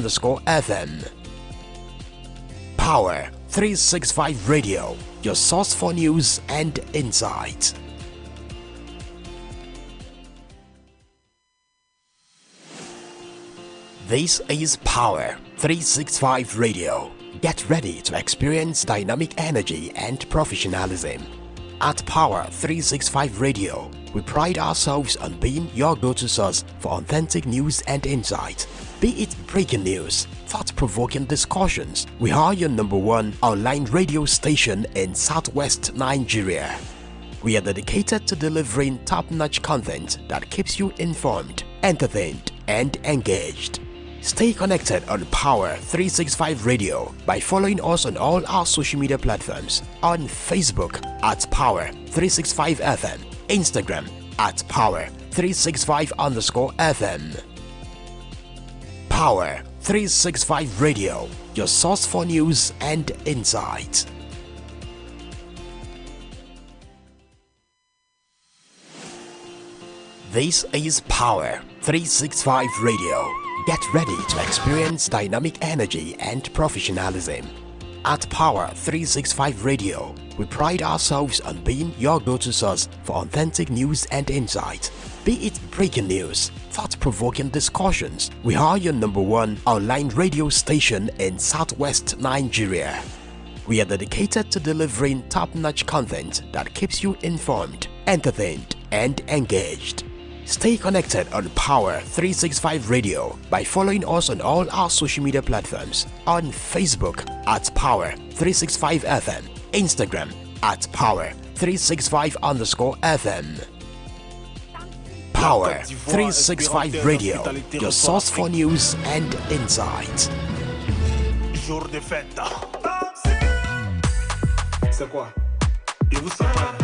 FM. Power 365 Radio, your source for news and insight. This is Power 365 Radio. Get ready to experience dynamic energy and professionalism. At Power 365 Radio, we pride ourselves on being your go-to source for authentic news and insight. Be it breaking news, thought-provoking discussions, we are your #1 online radio station in Southwest Nigeria. We are dedicated to delivering top-notch content that keeps you informed, entertained, and engaged. Stay connected on Power 365 Radio by following us on all our social media platforms. On Facebook at Power 365 FM, Instagram at Power 365_FM. Power 365 Radio, your source for news and insight. This is Power 365 Radio. Get ready to experience dynamic energy and professionalism. At Power 365 Radio, we pride ourselves on being your go-to source for authentic news and insight. Be it breaking news, thought-provoking discussions, we are your #1 online radio station in Southwest Nigeria. We are dedicated to delivering top-notch content that keeps you informed, entertained, and engaged. Stay connected on Power 365 Radio by following us on all our social media platforms. On Facebook at Power 365 FM, Instagram at Power 365_FM. Power 365 Radio, your source for news and insight. Jour de fête. C'est quoi? Et vous savez?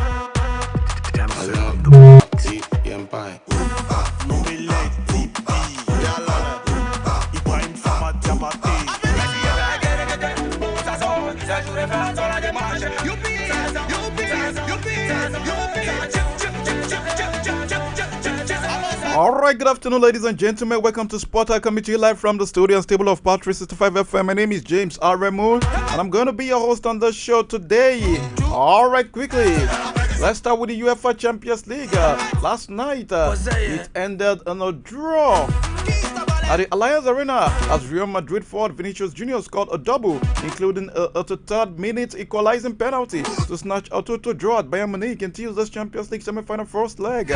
Alright, good afternoon, ladies and gentlemen. Welcome to Sport. I come to you live from the studio and stable of Power 365 FM. My name is James Aremu, and I'm going to be your host on the show today. Alright, quickly, let's start with the UEFA Champions League. Last night, it ended in a draw at the Allianz Arena as Real Madrid forward Vinicius Jr. scored a double, including a 33rd minute equalizing penalty to snatch a 2-2 draw at Bayern Munich in Tuesday's Champions League semi-final first leg.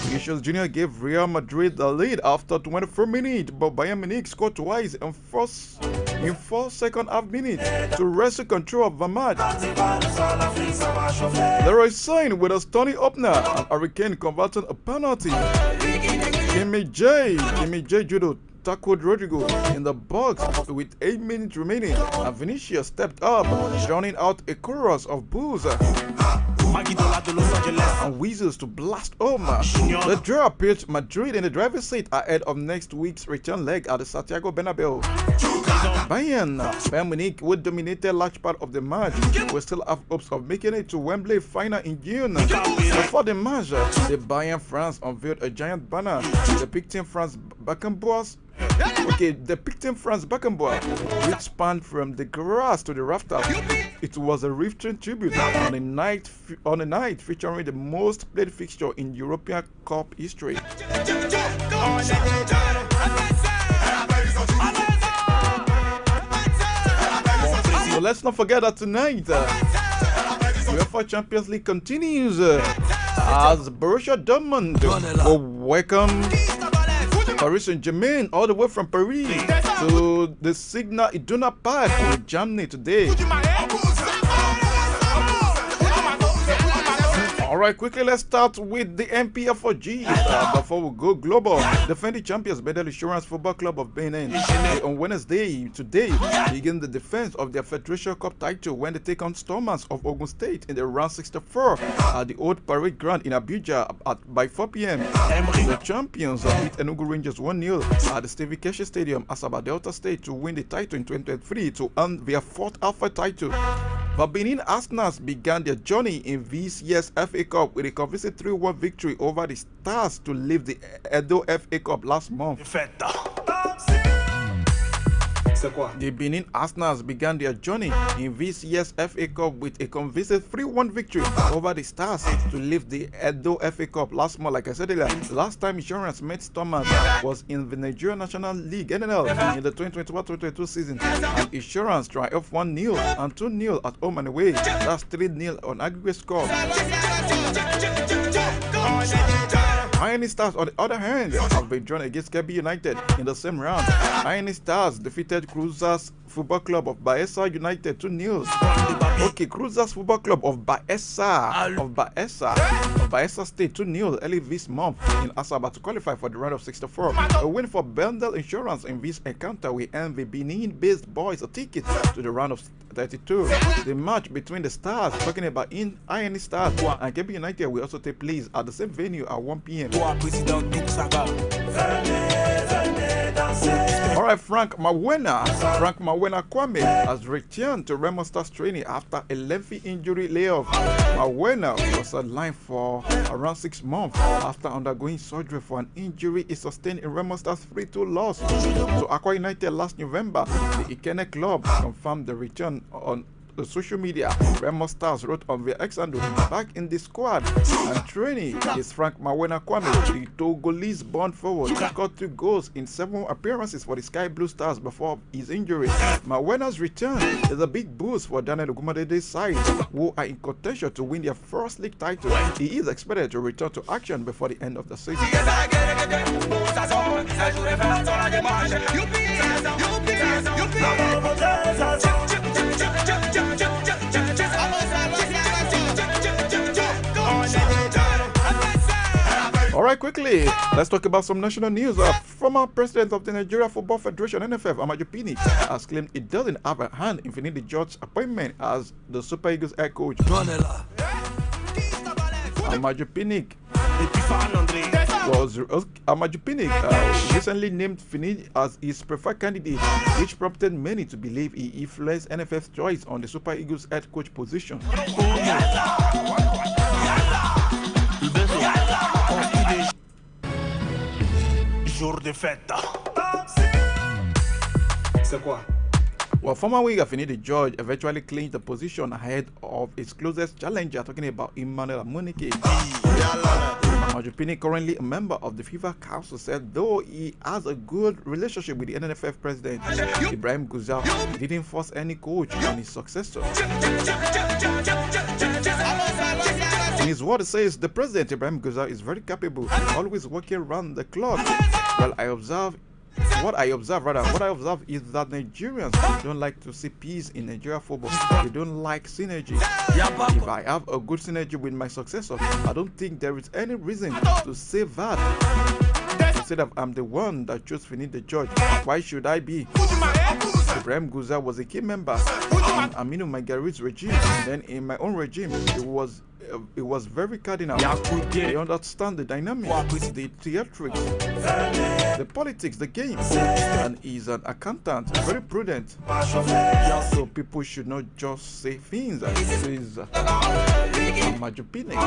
Vinicius Jr. gave Real Madrid the lead after 24 minutes, but Bayern Munich scored twice in 4 second half minutes to wrestle control of the match. Leroy Sané with a stunning opener and Hurricane converting a penalty. Jimmy J Judo tackled Rodrigo in the box with 8 minutes remaining, and Vinicius stepped up, drowning out a chorus of boos and whistles to blast home. The draw put Madrid in the driver's seat ahead of next week's return leg at the Santiago Bernabeu. Bayern Munich, who dominated large part of the match, will still have hopes of making it to Wembley final in June. Before the match, the Bayern France unveiled a giant banner depicting France Beckenbauer's which spanned from the grass to the rafters. It was a riveting tribute on a night featuring the most played fixture in European Cup history. So let's not forget that tonight, UEFA Champions League continues as Borussia Dortmund will welcome Paris Saint-Germain all the way from Paris to the Signal Iduna Park in Germany today. Alright, quickly let's start with the MPFOG before we go global. Defending champions Bedell Insurance Football Club of Benin on Wednesday today begin the defense of their Federation Cup title when they take on Stormers of Ogun State in the round 64 at the Old Parade Ground in Abuja by 4 p.m. The champions beat Enugu Rangers 1-0 at the Stevie Keshi Stadium, Asaba Delta State, to win the title in 2023 to earn their 4th Alpha title. The Benin Arsenals began their journey in this year's FA Cup with a convincing 3-1 victory over the Stars to live the Edo FA Cup last month. C'est quoi? The Benin Arsenals began their journey in this year's FA Cup with a convincing 3-1 victory over the Stars to lift the Edo FA Cup last month. Like I said earlier, last time Insurance met Stormers was in the Nigerian National League (NNL) in the 2021-2022 season, and Insurance triumphed 1-0 and 2-0 at home and away. That's 3-0 on aggregate score. Iron Stars, on the other hand, have been drawn against Kebbi United in the same round. Iron Stars defeated Cruisers Football Club of Baessa United 2-0. Okay, Cruisers Football Club of Baessa State 2-0 early this month in Asaba to qualify for the round of 64. A win for Bendel Insurance in this encounter will earn the Benin-based boys a ticket to the round of 32. The match between the Stars, talking about Iron Stars and Kebbi United, will also take place at the same venue at 1 p.m. Alright, Frank Mawena Kwame has returned to Remo Stars training after a lengthy injury layoff. Mawena was sidelined for around 6 months after undergoing surgery for an injury he sustained in Remo Stars 3-2 loss to Aqua United last November. The Ikene club confirmed the return on the social media. Remo Stars wrote on their X handle, back in the squad and training is Frank Mawena Kwame. The Togolese-born forward scored 2 goals in 7 appearances for the Sky Blue Stars before his injury. Mawena's return is a big boost for Daniel Ogumadede's side, who are in contention to win their first league title. He is expected to return to action before the end of the season. Alright, quickly, let's talk about some national news. Former president of the Nigeria Football Federation, NFF, Amaju Pinnick, has claimed it doesn't have a hand in Finidi George's appointment as the Super Eagles head coach. Amaju Pinnick recently named Finidi as his preferred candidate, which prompted many to believe he influenced NFF's choice on the Super Eagles head coach position. Jour de fête. C'est quoi? Well, former winger Finidi George eventually clinched the position ahead of his closest challenger, talking about Emmanuel Amunike. Amaju Pinnick, currently a member of the FIFA Council, said though he has a good relationship with the NFF president, Ibrahim Guzal, didn't force any coach on his successor. In his word, it says, the president, Ibrahim Guzal, is very capable, always working around the clock. Well, what I observe is that Nigerians don't like to see peace in Nigeria football. They don't like synergy. If I have a good synergy with my successor, I don't think there is any reason to say that. To say that I'm the one that chose Finidi George. Why should I be? Ibrahim Guzal was a key member in Aminu Magari's regime. Then in my own regime, it was very cardinal. They understand the dynamics, the theatrics, the politics, the game, and he's an accountant, very prudent. So people should not just say things. This is Amaju Pinnick.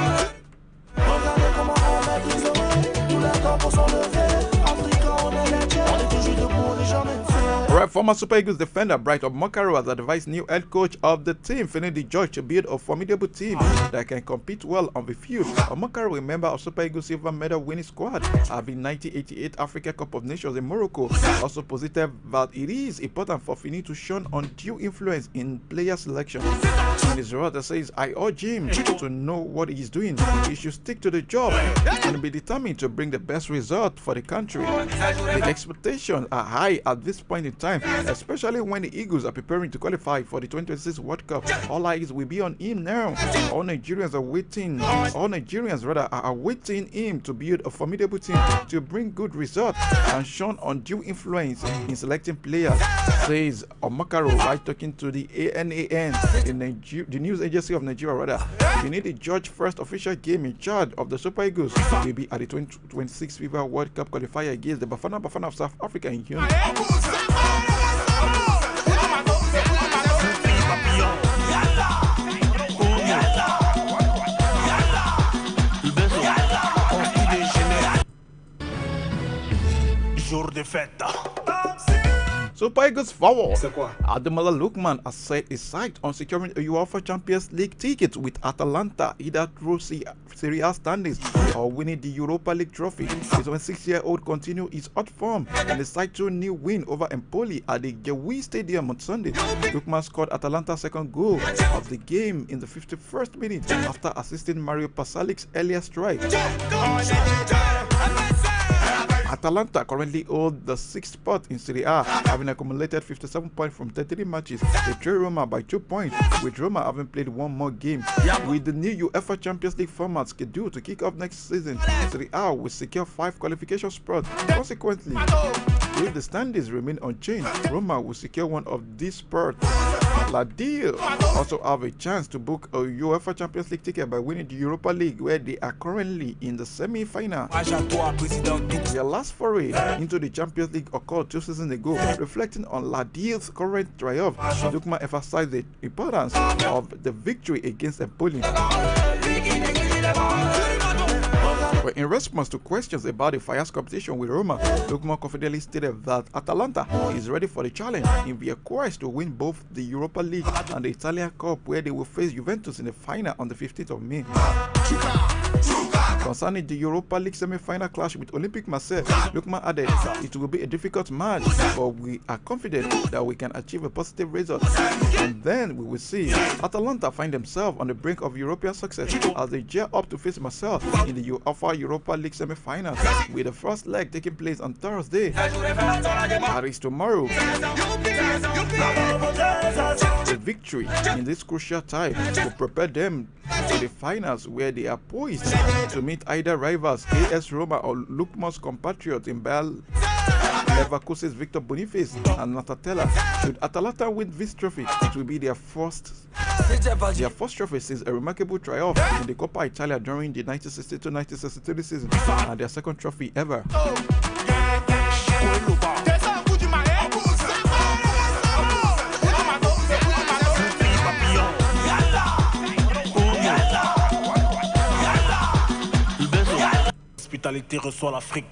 Alright, former Super Eagles defender Bright Omokaro has advised new head coach of the team, Finidi George, to build a formidable team that can compete well on the field. Omokaro, a member of Super Eagles silver medal winning squad, having 1988 Africa Cup of Nations in Morocco, also posited that it is important for Finidi to show undue influence in player selection. In his letter says, I urge him to know what he's doing. He should stick to the job and be determined to bring the best result for the country. The expectations are high at this point in time, especially when the Eagles are preparing to qualify for the 2026 World Cup. All eyes will be on him now. All Nigerians are awaiting him to build a formidable team to bring good results and show undue influence in selecting players, says Omakaro while talking to the ANAN, the news agency of Nigeria. Finidi George's first official game in charge of the Super Eagles will be at the 2026 FIFA World Cup qualifier against the Bafana of South Africa in June. Jour de fête. Super Eagles forward C'est quoi? Ademola Lookman has set his sight on securing a UEFA Champions League ticket with Atalanta, either through Serie A standings or winning the Europa League trophy. His 26-year-old continue his hot form and the side 2-0 win over Empoli at the Gewi Stadium on Sunday. Lookman scored Atalanta's second goal of the game in the 51st minute after assisting Mario Pasalik's earlier strike. Atalanta currently hold the 6th spot in Serie A, having accumulated 57 points from 33 matches. They trail Roma by 2 points, with Roma having played one more game. With the new UEFA Champions League format scheduled to kick off next season, Serie A will secure 5 qualification spots. Consequently, if the standings remain unchanged, Roma will secure one of these spots. Lazio also have a chance to book a UEFA Champions League ticket by winning the Europa League, where they are currently in the semi-final. Their last foray into the Champions League occurred 2 seasons ago. Reflecting on Lazio's current triumph, Lookman emphasized the importance of the victory against Empoli. But in response to questions about the Fire's competition with Roma, Lookman confidently stated that Atalanta is ready for the challenge in their quest to win both the Europa League and the Italian Cup, where they will face Juventus in the final on the 15th of May. Concerning the Europa League semi-final clash with Olympique Marseille, Lookman added, "It will be a difficult match, but we are confident that we can achieve a positive result. And then we will see." Atalanta find themselves on the brink of European success as they gear up to face Marseille in the UEFA Europa League semi-finals, with the first leg taking place on Thursday. That is tomorrow. The victory in this crucial tie will prepare them to the finals, where they are poised to meet either rivals AS Roma or Lookman's compatriots in Bayer Leverkusen's Victor Boniface and Natatella. Should Atalanta win this trophy, it will be their first trophy since a remarkable triumph in the Coppa Italia during the 1962-1963 season, and their second trophy ever. L'hospitalité reçoit l'Afrique.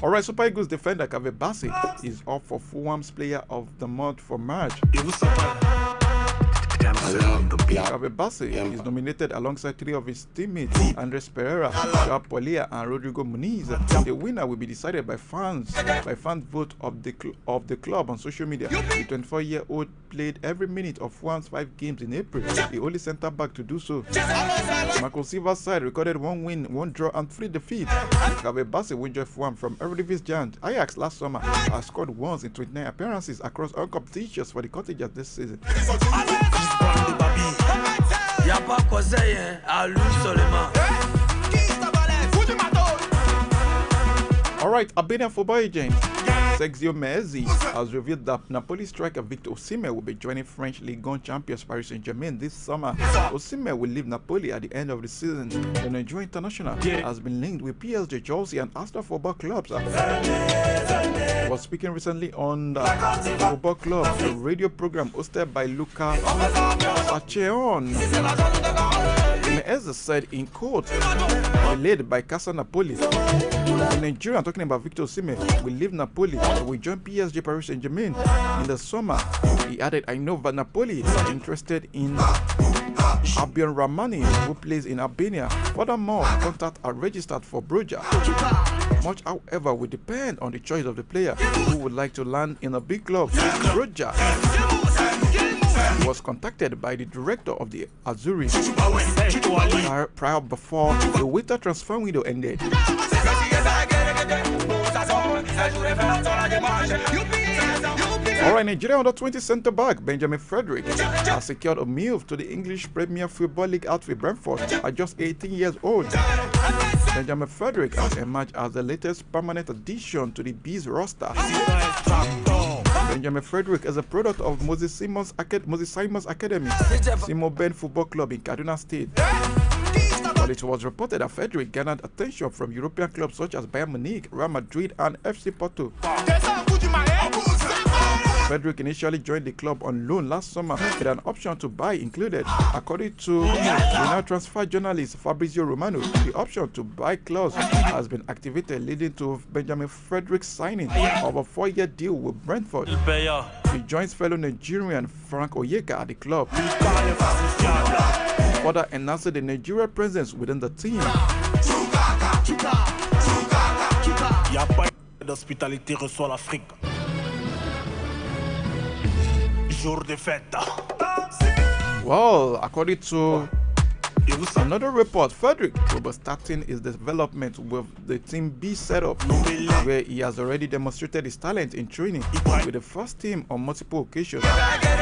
Alright, Super Eagles defender Kave Bassi is up for Fulham's Player of the Month for March. Kave Bassi is nominated alongside 3 of his teammates, Andres Pereira, Joao Polia, and Rodrigo Muniz. The winner will be decided by fan vote of the club on social media. The 24-year-old played every minute of Fulham's 5 games in April, the only centre back to do so. Marco Silva's side recorded 1 win, 1 draw, and 3 defeats. Kave Bassi will join Fulham from Eredivisie giant Ajax last summer, has scored once in 29 appearances across all competitions for the Cottagers this season. Alright, Albanian football agent Sergio Mezzi has revealed that Napoli striker Victor Osimhen will be joining French Ligue 1 champions Paris Saint-Germain this summer. Osimhen will leave Napoli at the end of the season. The Nigerian international has been linked with PSG, Chelsea, and Arsenal football clubs. He was speaking recently on the Football Club, a radio program hosted by Luca Pacheon. Mezzi said in quote, "Relayed by Casa Napoli, the Nigerian, talking about Victor Osimhen, will leave Napoli and will join PSG Paris Saint-Germain in the summer." He added, "I know that Napoli is interested in Albion Ramani, who plays in Albania. Furthermore, contacts are registered for Broja. Much, however, will depend on the choice of the player who would like to land in a big club. Broja was contacted by the director of the Azzurri prior before the winter transfer window ended." Alright, Nigeria under-20 centre-back Benjamin Frederick has secured a move to the English Premier Football League outfit Brentford at just 18 years old. Benjamin Frederick has emerged as the latest permanent addition to the Bees roster. Benjamin Frederick is a product of Moses Simons Academy, Simon Ben Football Club in Kaduna State. But it was reported that Frederick garnered attention from European clubs such as Bayern Munich, Real Madrid, and FC Porto. Frederick initially joined the club on loan last summer with an option to buy included. According to the now transfer journalist Fabrizio Romano, the option to buy clause has been activated, leading to Benjamin Frederick's signing of a 4-year deal with Brentford. He joins fellow Nigerian Frank Oyeka at the club, further enhancing the Nigeria presence within the team. Y'a pas d'hospitalité reçoit l'Afrique. Jour de fête. Well, according to another report, Frederick will be starting his development with the Team B setup, where he has already demonstrated his talent in training with the first team on multiple occasions.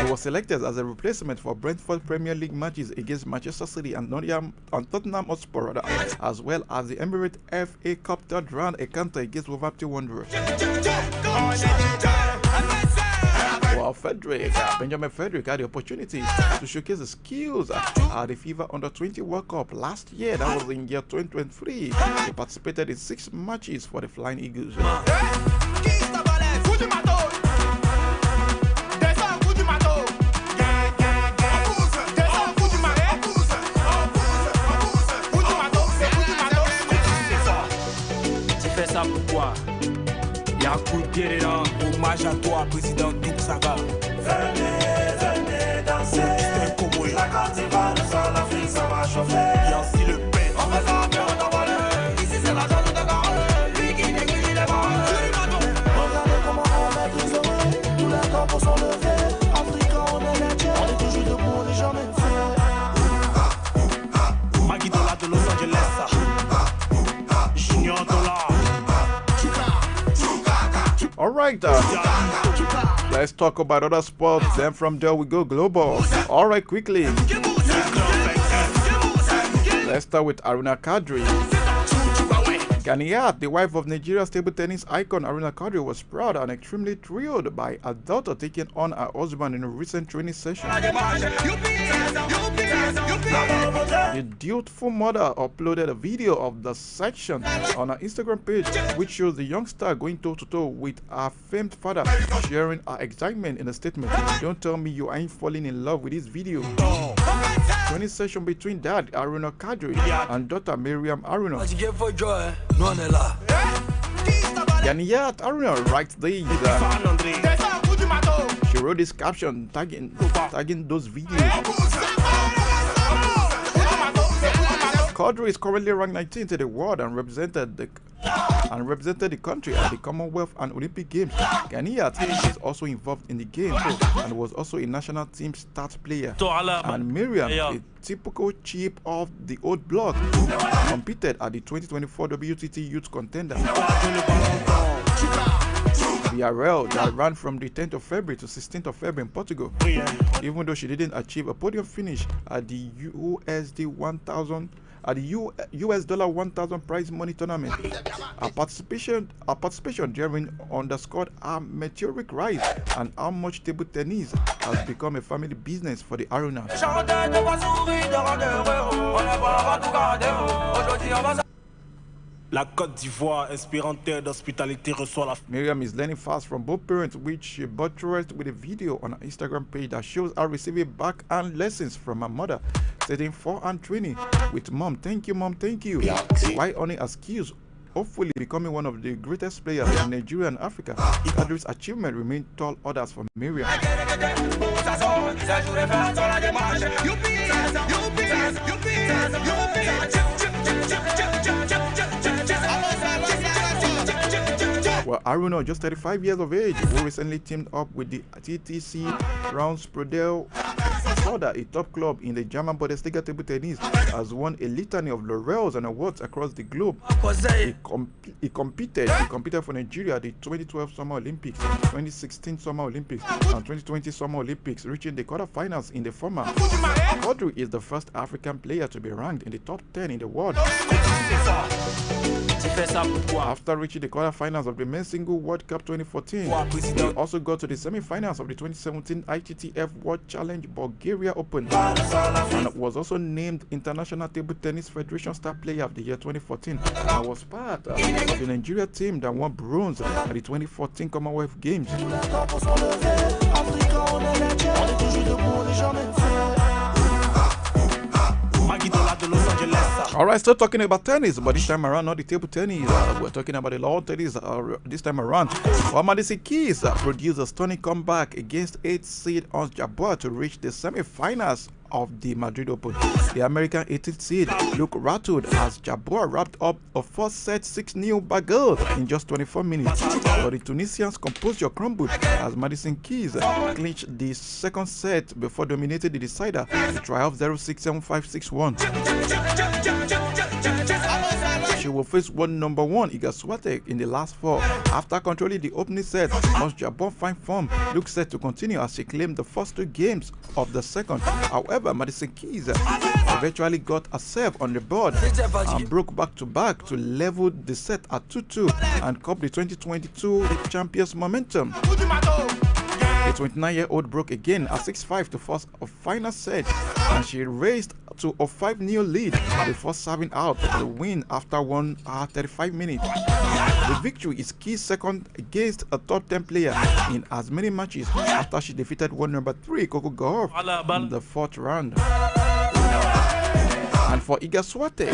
He was selected as a replacement for Brentford Premier League matches against Manchester City and Tottenham Hotspur, as well as the Emirates FA Cup third round encounter against Wolverhampton Wanderers. Well, Benjamin Frederick had the opportunity to showcase his skills at the FIFA Under-20 World Cup last year. That was in year 2023. He participated in 6 matches for the Flying Eagles. Tu fais ça pourquoi? Y'a un coup de pied dedans. Hommage à toi, président Douk Saga. Venez danser. La Côte d'Ivoire, nous sommes l'Afrique, ça va chauffer. Y'a aussi le pain. On fait ça bien d'envoler. Ici c'est la zone de Gaulle. Lui qui néglige les balles. Regardez comment on met tous heureux. Tous les corps sont levés. Africains, on est les tiens. On est toujours debout, on n'est jamais fait. Maggie Dollar de Los Angeles. Junior Dollar. All right, let's talk about other sports. Then from there we go global. All right, quickly. Let's start with Aruna Kadri. Ganiat, the wife of Nigeria's table tennis icon Aruna Kadri, was proud and extremely thrilled by her daughter taking on her husband in a recent training session. The dutiful mother uploaded a video of the section on her Instagram page, which shows the young star going toe-to-toe with her famed father, sharing her excitement in a statement. Don't tell me you ain't falling in love with this video. Training session between dad Aruna Kadri and daughter Miriam Aruna. Yaniyat Aruna writes these. She wrote this caption tagging those videos. Kadri is currently ranked 19th in the world and represented the country at the Commonwealth and Olympic Games. Ganiat is also involved in the game and was also a national team start player. And Miriam, a typical chip of the old block, competed at the 2024 WTT Youth Contender. The RL that ran from the 10th of February to 16th of February in Portugal, even though she didn't achieve a podium finish at the US dollar 1,000 prize money tournament. Our participation during underscored our meteoric rise and how much table tennis has become a family business for the Aruna. La Côte d'Ivoire, inspirante terre d'hospitalité, reçoit la... Miriam is learning fast from both parents, which she buttressed with a video on her Instagram page that shows her receiving backhand lessons from her mother, setting forehand training with mom. Thank you, mom. Thank you. While honing her skills, hopefully becoming one of the greatest players in Nigeria and Africa. Kadri's achievement remain tall orders for Miriam. Well, Aruna, just 35 years of age, who recently teamed up with the TTC Raunsprodel, a top club in the German Bundesliga table tennis, has won a litany of laurels and awards across the globe. He competed for Nigeria at the 2012 Summer Olympics, 2016 Summer Olympics, and 2020 Summer Olympics, reaching the quarterfinals in the former. Kadri is the first African player to be ranked in the top 10 in the world. After reaching the quarterfinals of the Men's Single World Cup 2014, he also got to the semi-finals of the 2017 ITTF World Challenge Bulgaria Nigeria Open, and was also named International Table Tennis Federation Star Player of the Year 2014. And was part of the Nigeria team that won bronze at the 2014 Commonwealth Games. Alright, still talking about tennis, but this time around not the table tennis. We're talking about the lawn tennis this time around. Madison Keys produced a stunning comeback against 8th seed Ons Jabeur to reach the semi-finals of the Madrid Open. The American 18th seed looked rattled as Jabeur wrapped up a first-set 6-0 battle in just 24 minutes. But the Tunisians' composure crumbled as Madison Keys clinched the second set before dominating the decider to triumph 0-6, 7-5, 6-1. She will face world number 1 Iga Swiatek in the last 4. After controlling the opening set, Ons Jabeur's fine form looks set to continue as she claimed the first 2 games of the second. However, Madison Keys eventually got herself on the board and broke back-to-back to level the set at 2-2 and cop the 2022 champions momentum. The 29-year-old broke again at 6-5 to force a final set, and she raced to a 5-0 lead before serving out the win after 1 hour 35 minutes. The victory is Keys' second against a top 10 player in as many matches after she defeated world number 3 Coco Gauff in the 4th round. And for Iga Swiatek,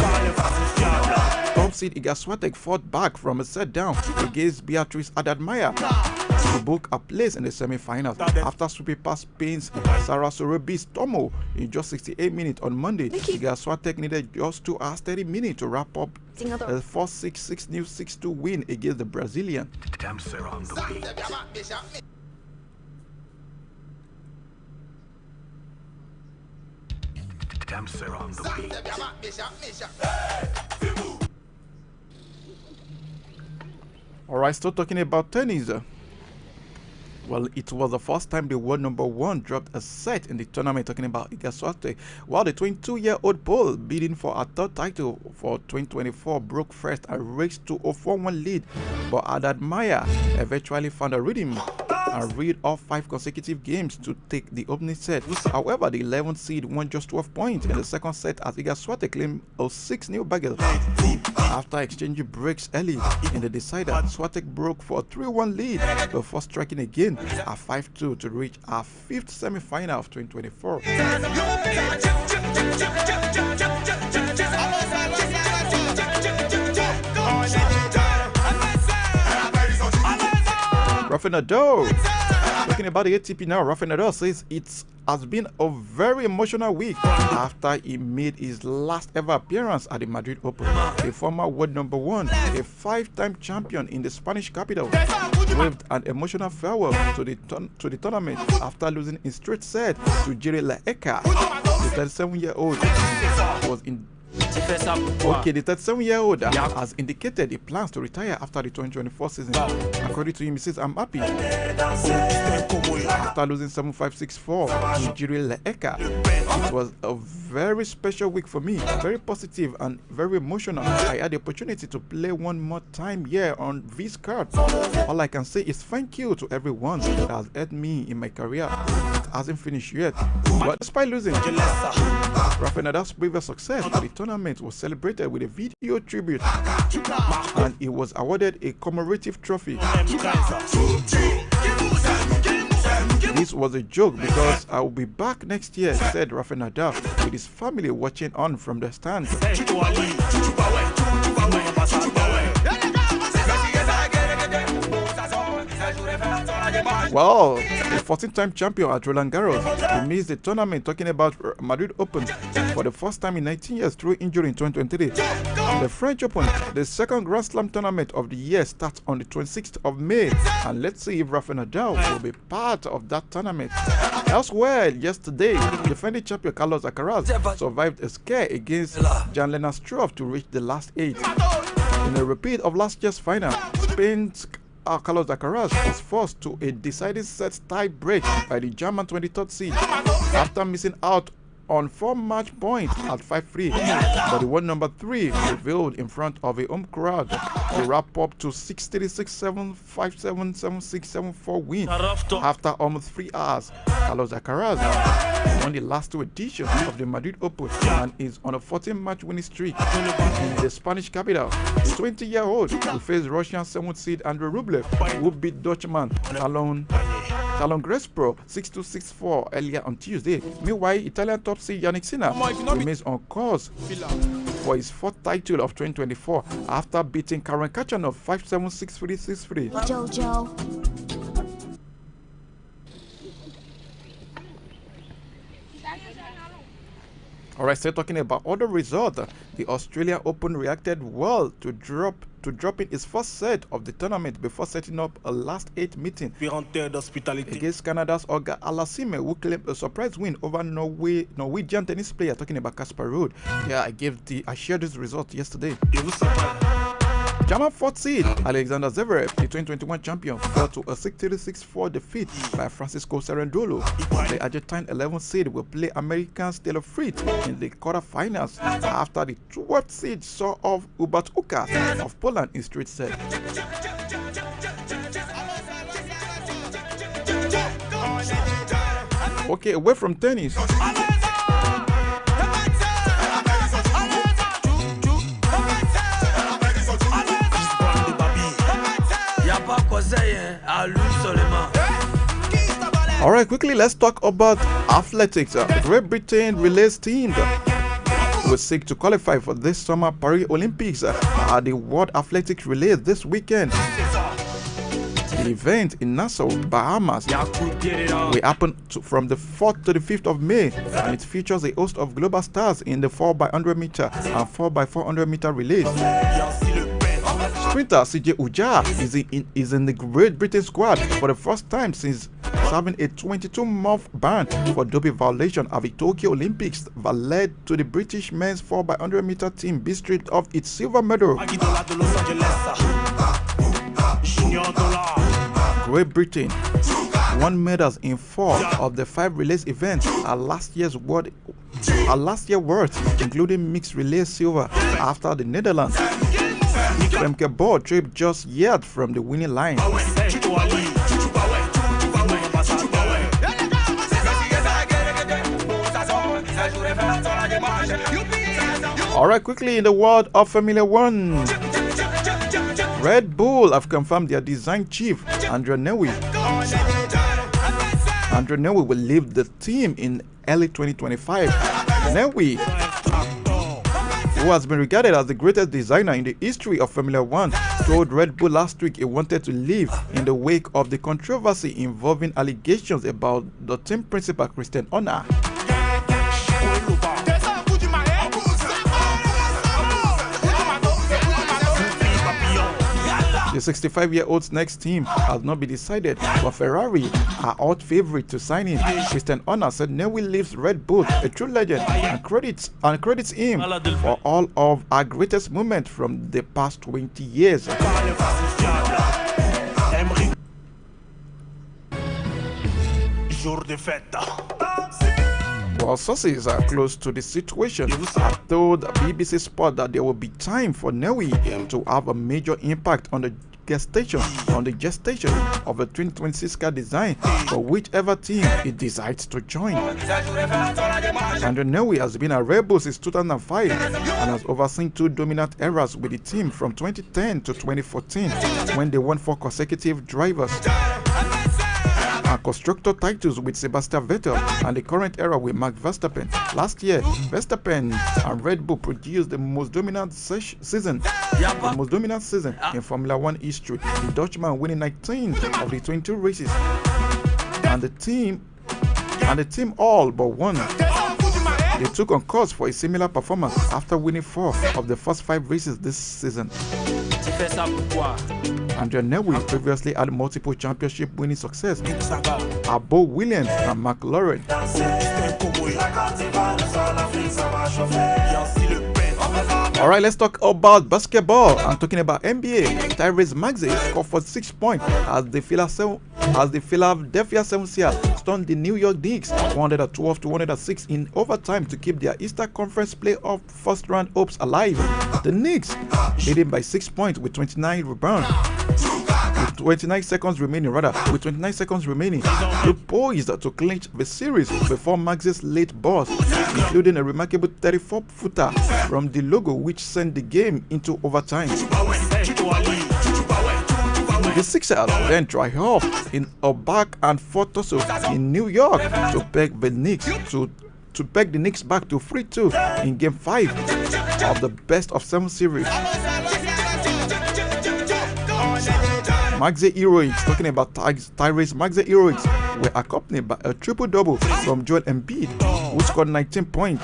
top seed Iga Swiatek fought back from a set down against Beatrice Haddad-Maia to book a place in the semi-finals after sweeping past Spain's Sara Sorobis Tomo in just 68 minutes on Monday. Iga Swiatek needed just 2 hours 30 minutes to wrap up a 4-6, 6-0, 6-2 win against the Brazilian. Alright, still talking about tennis. Well, it was the first time the world number 1 dropped a set in the tournament, talking about Iga Swiatek, while the 22-year-old Pole, bidding for a third title for 2024, broke first and raced to a 4-1 lead, but Haddad-Maia eventually found a rhythm and read off 5 consecutive games to take the opening set. However, the 11th seed won just 12 points in the second set as Iga Swiatek claimed a 6-0 battle. After exchanging breaks early in the decider, Swiatek broke for a 3-1 lead before striking again at 5-2 to reach our 5th semi-final of 2024. Rafael Nadal. Talking about the ATP now, Rafael Nadal says it has been a very emotional week after he made his last ever appearance at the Madrid Open. The former world number 1, a 5-time champion in the Spanish capital, waved an emotional farewell to the tournament after losing in straight set to Jiri Laeka. The 37-year-old was in the 37-year-old has indicated he plans to retire after the 2024 season. According to him, he says, "I'm happy." After losing 7-5, 6-4 to Jiri Laeka, it was a very special week for me, very positive and very emotional. I had the opportunity to play one more time here on this card. All I can say is thank you to everyone that has helped me in my career. It hasn't finished yet. But despite losing, Rafael Nadal's previous success at the tournament was celebrated with a video tribute, and he was awarded a commemorative trophy. This was a joke because I will be back next year, said Rafael Nadal, with his family watching on from the stands. Well, the 14-time champion at Roland Garros, he missed the tournament, talking about Madrid Open for the first time in 19 years through injury in 2023. The French Open, the second Grand Slam tournament of the year, starts on the 26th of May, and let's see if Rafael Nadal will be part of that tournament. Elsewhere, yesterday, defending champion Carlos Alcaraz survived a scare against Jan-Lennart Struff to reach the last 8. In a repeat of last year's final, Spain's Carlos Alcaraz was forced to a deciding set tie break by the German 23rd seed after missing out on 4 match points at 5-3, but the world number 3 prevailed in front of a home crowd to wrap up to 6-3, 6-7, 5-7, 7-6, 7-4 win after almost 3 hours. Carlos Alcaraz won the last 2 editions of the Madrid Open and is on a 14-match winning streak in the Spanish capital. The 20-year-old will face Russian 7th seed Andrei Rublev, who beat Dutchman Talon Grespro 6-2, 6-4 earlier on Tuesday. Meanwhile, Italian top seed Yannick Sinner remains on course for his 4th title of 2024 after beating Karen Khachanov 5-7, 6-3, 6-3. Jojo. Alright, still talking about other results. The Australian Open reacted well to dropping its first set of the tournament before setting up a last 8 meeting against Canada's Olga Alasime, who claimed a surprise win over Norwegian tennis player, talking about Casper Ruud. Yeah, I shared this result yesterday. German 4th seed Alexander Zverev, the 2021 champion, fell to a 6-3, 6-4 defeat by Francisco Cerundolo. The Argentine 11th seed will play American Taylor Fritz in the quarterfinals after the 12th seed saw off Hubert Hurkacz of Poland in straight set. Okay, away from tennis. Alright, quickly let's talk about athletics. Great Britain relays team will seek to qualify for this summer Paris Olympics at the World Athletics Relay this weekend. The event in Nassau, Bahamas will happen from the 4th to the 5th of May, and it features a host of global stars in the 4x100 meter and 4x400 meter relays. Sprinter CJ Uja is in the Great Britain squad for the first time since serving a 22-month ban for doping violation at the Tokyo Olympics that led to the British men's 4x100 meter team being stripped of its silver medal. Great Britain won medals in 4 of the 5 relays events at last year's Worlds, including mixed relay silver after the Netherlands. Femke Ball tripped just yards from the winning line. Alright, quickly in the world of Formula 1. Red Bull have confirmed their design chief, Andrea Newey. Andrea Newey will leave the team in early 2025. Newey, who has been regarded as the greatest designer in the history of Formula 1, told Red Bull last week he wanted to leave in the wake of the controversy involving allegations about the team principal Christian Horner. The 65-year-old's next team has not been decided, but Ferrari are odd favorite to sign him. Christian Horner said Newey leaves Red Bull, a true legend, and credits him for all of our greatest moments from the past 20 years. While sources are close to the situation have told BBC Sport that there will be time for Newey to have a major impact on the gestation of the 2026 car design for whichever team it decides to join. Andrea Newey has been at Red Bull since 2005 and has overseen 2 dominant eras with the team from 2010 to 2014 when they won 4 consecutive drivers and constructor titles with Sebastian Vettel and the current era with Max Verstappen. Last year, Verstappen and Red Bull produced the most dominant season in Formula 1 history, the Dutchman winning 19 of the 22 races, and the team all but won. They took on course for a similar performance after winning 4 of the first 5 races this season. Andrea Newey previously had multiple championship winning success at both Williams and McLaren. Alright, let's talk about basketball. I'm talking about NBA. Tyrese Maxey scored 46 points as the Philadelphia 76ers stunned the New York Knicks 112-106 in overtime to keep their Eastern Conference playoff first round hopes alive. The Knicks leading by 6 points with 29 rebounds. With 29 seconds remaining, look poised to clinch the series before Maxey's late burst, including a remarkable 34-footer from the logo, which sent the game into overtime. The Sixers then triumphed in a back and forth tussle in New York to peg the Knicks back to 3-2 in Game 5 of the best of 7 series. Maxey heroics, talking about Tyrese Maxey heroics, were accompanied by a triple-double from Joel Embiid, who scored 19 points,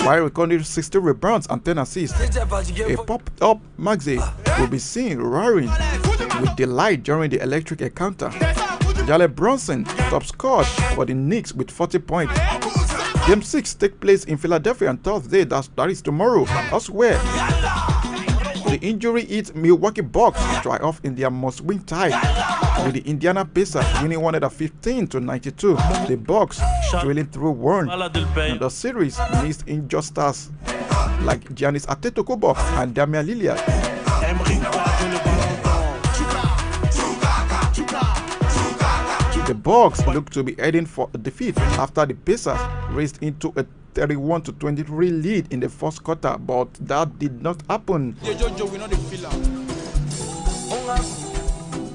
while recording 60 rebounds and 10 assists. A popped-up Maxey will be seen roaring with delight during the electric encounter. Jalen Brunson top scored for the Knicks with 40 points. Game 6 takes place in Philadelphia on Thursday, that is tomorrow. Elsewhere, the injury-hit Milwaukee Bucks triumph in their must-win tie with the Indiana Pacers winning 115-92. The Bucks trailing through one. And the series missed injustice like Giannis Antetokounmpo and Damian Lillard. The Bucks look to be heading for a defeat after the Pacers raced into a 31-23 lead in the first quarter, but that did not happen.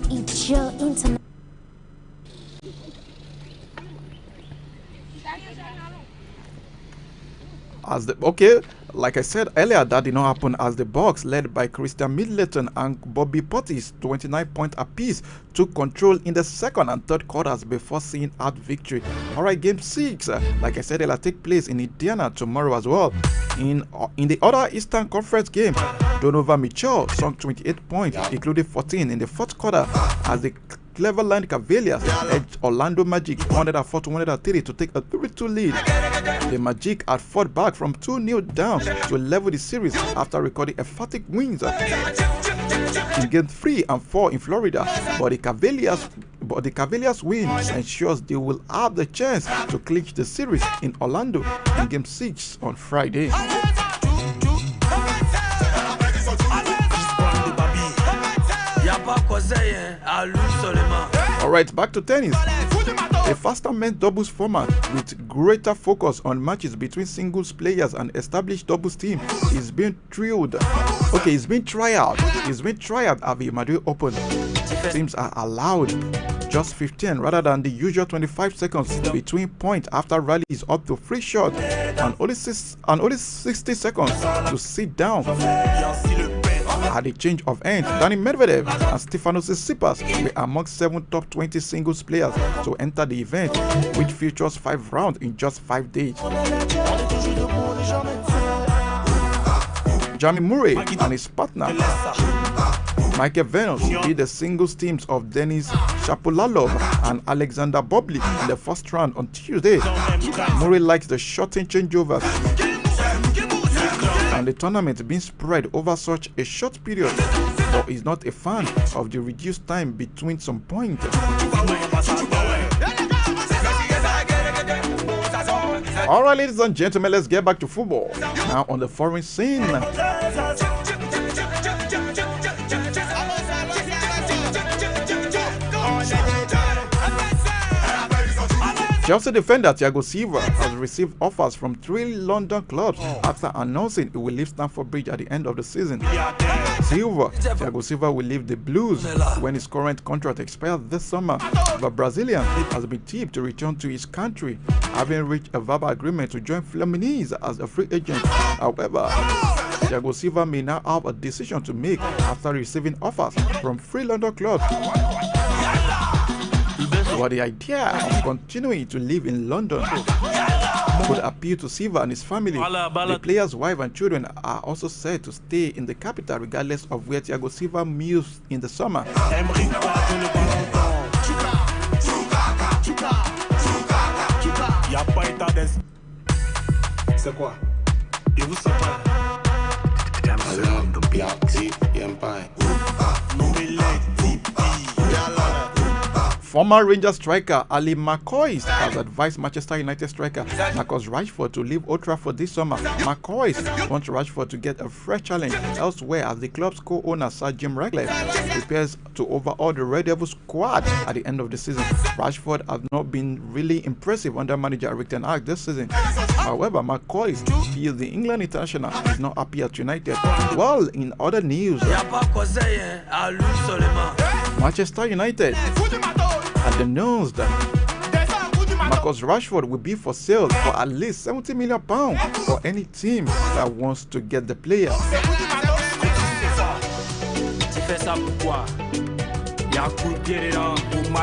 It's your internet. Like I said earlier, that did not happen as the Bucks, led by Christian Middleton and Bobby Portis, 29 points apiece, took control in the second and third quarters before seeing out victory. Alright, Game 6, like I said, it will take place in Indiana tomorrow as well. In the other Eastern Conference game, Donovan Mitchell sunk 28 points, including 14 in the fourth quarter, as the Cleveland Cavaliers edged Orlando Magic 104-103 to take a 3-2 lead. The Magic had fought back from 2-0 down to level the series after recording emphatic wins in Game 3 and 4 in Florida. But the Cavaliers win ensures they will have the chance to clinch the series in Orlando in Game 6 on Friday. Alright, back to tennis. A faster men's doubles format with greater focus on matches between singles players and established doubles team is being trialed. It's been trialed at the Madrid Open. Teams are allowed just 15 rather than the usual 25 seconds between point after rally is up to 3 shots and only 60 seconds to sit down. At the change of end, Dani Medvedev and Stefanos Tsitsipas were among 7 top 20 singles players to enter the event, which features 5 rounds in just 5 days. Jamie Murray and his partner Michael Venus beat the singles teams of Denis Shapovalov and Alexander Bublik in the first round on Tuesday. Murray likes the shortened changeovers and the tournament being spread over such a short period, but is not a fan of the reduced time between some points. Alright, ladies and gentlemen, let's get back to football. Now on the foreign scene. Chelsea defender Thiago Silva has received offers from 3 London clubs after announcing he will leave Stamford Bridge at the end of the season. Thiago Silva will leave the Blues when his current contract expires this summer. The Brazilian has been tipped to return to his country, having reached a verbal agreement to join Fluminense as a free agent. However, Thiago Silva may now have a decision to make after receiving offers from 3 London clubs. But the idea of continuing to live in London could appeal to Silva and his family. The player's wife and children are also said to stay in the capital regardless of where Thiago Silva moves in the summer. Former Rangers striker Ali McCoy has advised Manchester United striker Marcus Rashford to leave Old Trafford this summer. McCoy wants Rashford to get a fresh challenge elsewhere as the club's co-owner Sir Jim Ratcliffe prepares to overhaul the Red Devil squad at the end of the season. Rashford has not been really impressive under manager Eric Ten Hag this season. However, McCoy feels the England international is not happy at United. Well, in other news, Manchester United had announced that Marcus Rashford will be for sale for at least £70 million for any team that wants to get the player.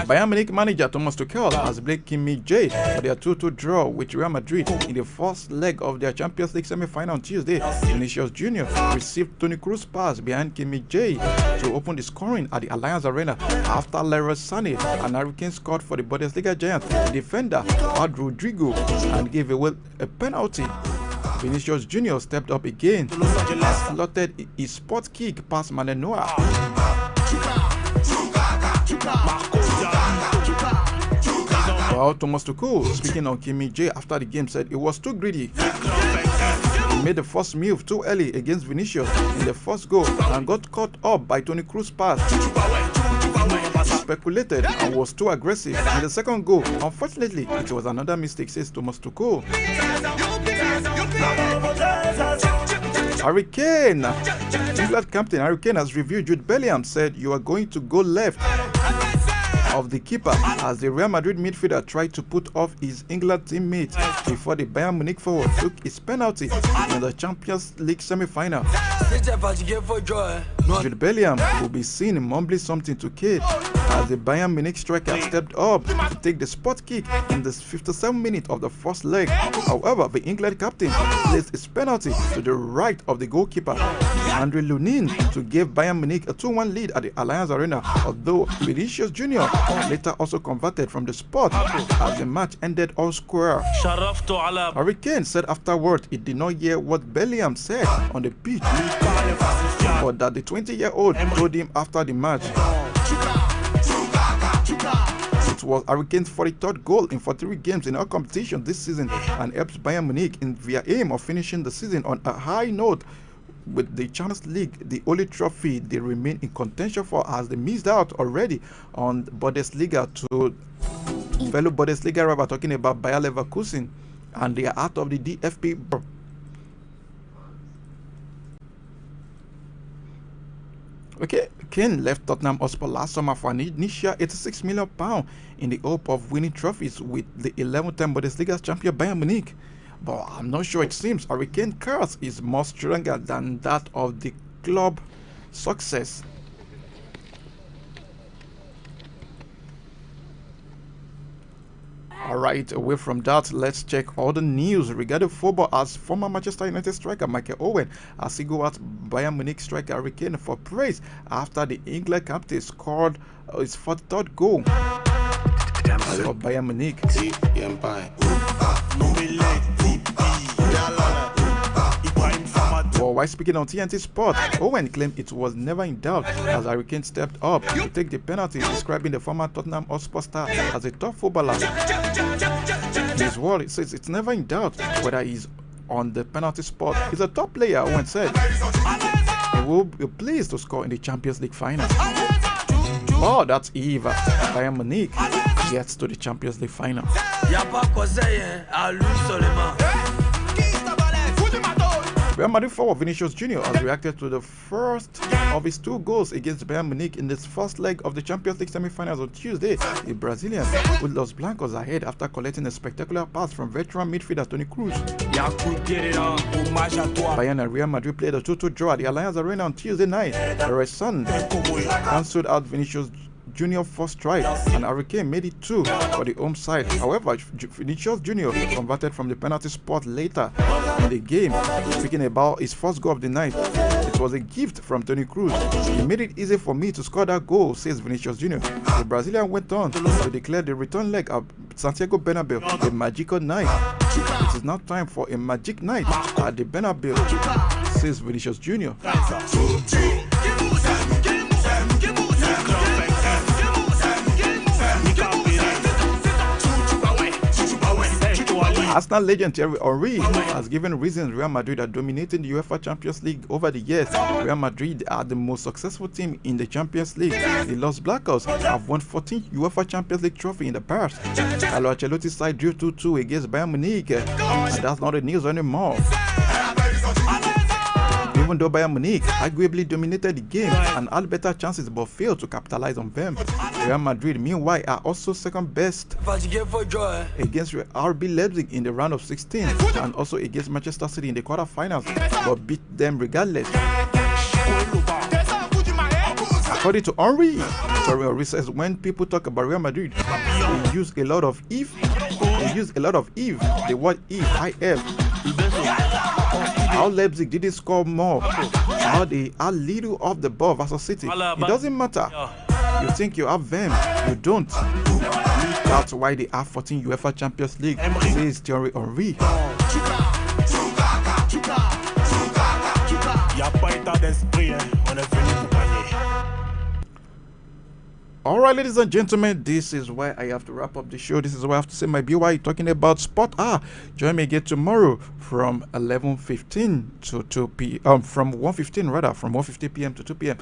Bayern Munich manager Thomas Tuchel has blamed Kim Min-jae for their 2-2 draw with Real Madrid in the first leg of their Champions League semi-final on Tuesday. Vinicius Jr. received Toni Kroos' pass behind Kim Min-jae to open the scoring at the Allianz Arena after Leroy Sané and Harry Kane scored for the Bundesliga giant. The defender had Rodrigo and gave away a penalty. Vinicius Jr. stepped up again and slotted his spot kick past Manuel Neuer. Well, Thomas Tuchel, speaking on Kim Min-jae after the game, said it was too greedy. He made the first move too early against Vinicius in the first goal and got caught up by Toni Kroos' pass. He speculated and was too aggressive in the second goal. Unfortunately, it was another mistake, says Thomas Tuchel. Harry Kane, England captain Harry Kane has reviewed Jude Bellingham, said you are going to go left of the keeper as the Real Madrid midfielder tried to put off his England teammate before the Bayern Munich forward took his penalty in the Champions League semi-final. Jude Bellingham will be seen mumbling something to Kane as the Bayern Munich striker stepped up to take the spot kick in the 57th minute of the first leg. However, the England captain placed his penalty to the right of the goalkeeper, Andre Lunin, to give Bayern Munich a 2-1 lead at the Allianz Arena, although Vinicius Jr. later also converted from the spot as the match ended all square. Harry Kane said afterward he did not hear what Bellingham said on the pitch, but that the 20-year-old told him after the match. It was Harry Kane's 43rd goal in 43 games in all competitions this season and helps Bayern Munich in their aim of finishing the season on a high note with the Champions League, the only trophy they remain in contention for, as they missed out already on Bundesliga to fellow Bundesliga rival, talking about Bayer Leverkusen, and they are out of the DFB. Okay, Kane left Tottenham Hotspur last summer for an initial £86 million in the hope of winning trophies with the 11th-time Bundesliga champion Bayern Munich. But I'm not sure. It seems Harry Kane's curse is more stronger than that of the club success. Alright, away from that, let's check all the news regarding football as former Manchester United striker Michael Owen has singled out Bayern Munich striker Harry Kane for praise after the England captain scored his 43rd goal for Bayern Munich. Well, while speaking on TNT Sport, Owen claimed it was never in doubt as Harry Kane stepped up to take the penalty, describing the former Tottenham Hotspur star as a top footballer. In his word, it says it's never in doubt whether he's on the penalty spot. He's a top player, Owen said. He will be pleased to score in the Champions League final. Oh, that's if Bayern Munich gets to the Champions League final. Real Madrid forward Vinicius Jr. has reacted to the first of his 2 goals against Bayern Munich in this first leg of the Champions League semi-finals on Tuesday. The Brazilian put Los Blancos ahead after collecting a spectacular pass from veteran midfielder Toni Kroos. Bayern and Real Madrid played a 2-2 draw at the Allianz Arena on Tuesday night. Leroy Sané cancelled out Vinicius Jr. first try and Harry Kane made it 2 for the home side. However, Vinicius Jr. converted from the penalty spot later in the game. Speaking about his first goal of the night, it was a gift from Toni Kroos. He made it easy for me to score that goal, says Vinicius Jr. The Brazilian went on to declare the return leg of Santiago Bernabeu a magical night. It is now time for a magic night at the Bernabeu, says Vinicius Jr. Arsenal legend Thierry Henry has given reasons Real Madrid are dominating the UEFA Champions League over the years. Real Madrid are the most successful team in the Champions League. The Los Blancos have won 14 UEFA Champions League trophy in the past. Carlo Ancelotti's side drew 2-2 against Bayern Munich, and that's not the news anymore. Even though Bayern Munich arguably dominated the game and had better chances but failed to capitalize on them, Real Madrid, meanwhile, are also second best against RB Leipzig in the round of 16 and also against Manchester City in the quarterfinals, but beat them regardless. According to Henry, Henry says when people talk about Real Madrid, they use a lot of if. The word if. How Leipzig didn't score more. How they are little off the ball versus City. It doesn't matter. You think you have them, you don't. That's why they have 14 UEFA Champions League, says Thierry Henry. Alright, ladies and gentlemen, this is why I have to wrap up the show. This is why I have to say my BY talking about sport. Join me again tomorrow from 11:15 to 2 p.m. From 1:15 rather, from 1:50 p.m. to 2 p.m.